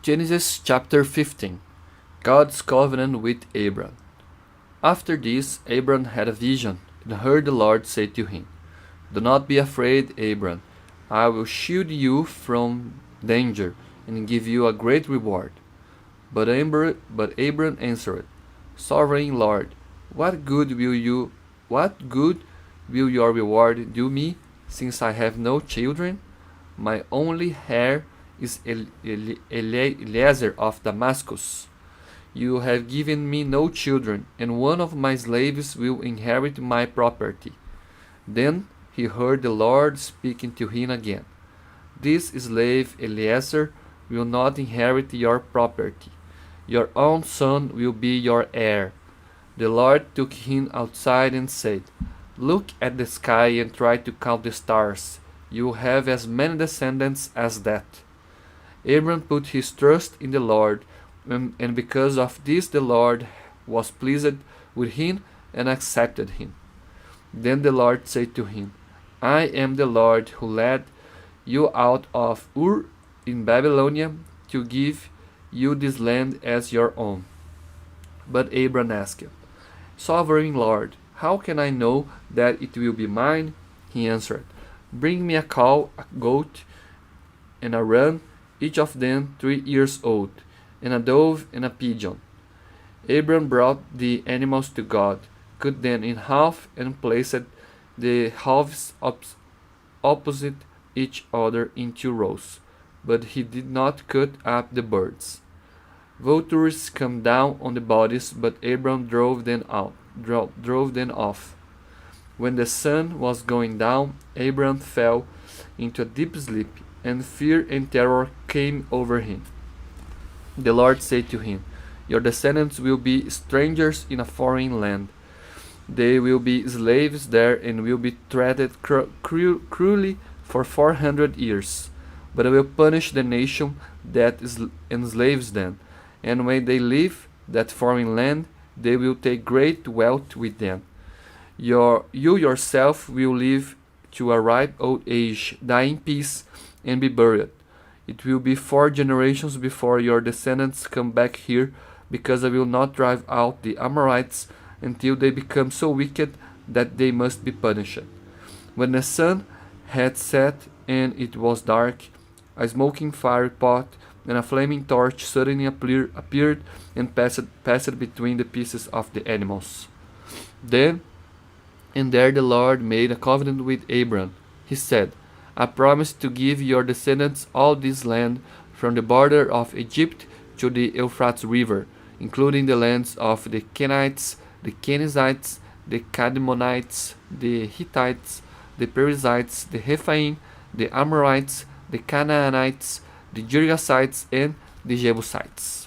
Genesis chapter 15. God's covenant with Abram. After this, Abram had a vision, and heard the Lord say to him, "Do not be afraid, Abram. I will shield you from danger, and give you a great reward." But Abram answered, "Sovereign Lord, what good will your reward do me, since I have no children? My only heir is Eliezer of Damascus. You have given me no children, and one of my slaves will inherit my property." Then he heard the Lord speaking to him again. "This slave Eliezer will not inherit your property. Your own son will be your heir." The Lord took him outside and said, "Look at the sky and try to count the stars. You will have as many descendants as that." Abram put his trust in the Lord, and because of this the Lord was pleased with him and accepted him. Then the Lord said to him, "I am the Lord who led you out of Ur in Babylonia to give you this land as your own." But Abram asked, "Sovereign Lord, how can I know that it will be mine?" He answered, "Bring me a cow, a goat, and a ram, each of them 3 years old, and a dove and a pigeon." Abram brought the animals to God, cut them in half, and placed the halves opposite each other in 2 rows. But he did not cut up the birds. Vultures come down on the bodies, but Abram drove them off. When the sun was going down, Abram fell into a deep sleep, and fear and terror came over him. The Lord said to him, "Your descendants will be strangers in a foreign land. They will be slaves there and will be treated cruelly for 400 years. But I will punish the nation that enslaves them, and when they leave that foreign land, they will take great wealth with them. You yourself will live to a ripe old age, die in peace, and be buried. It will be 4 generations before your descendants come back here, because I will not drive out the Amorites until they become so wicked that they must be punished." When the sun had set and it was dark, a smoking fire pot and a flaming torch suddenly appeared and passed between the pieces of the animals. Then and there the Lord made a covenant with Abram. He said, "I promise to give your descendants all this land from the border of Egypt to the Euphrates River, including the lands of the Kenites, the Kenizzites, the Kadmonites, the Hittites, the Perizzites, the Rephaim, the Amorites, the Canaanites, the Girgashites, and the Jebusites."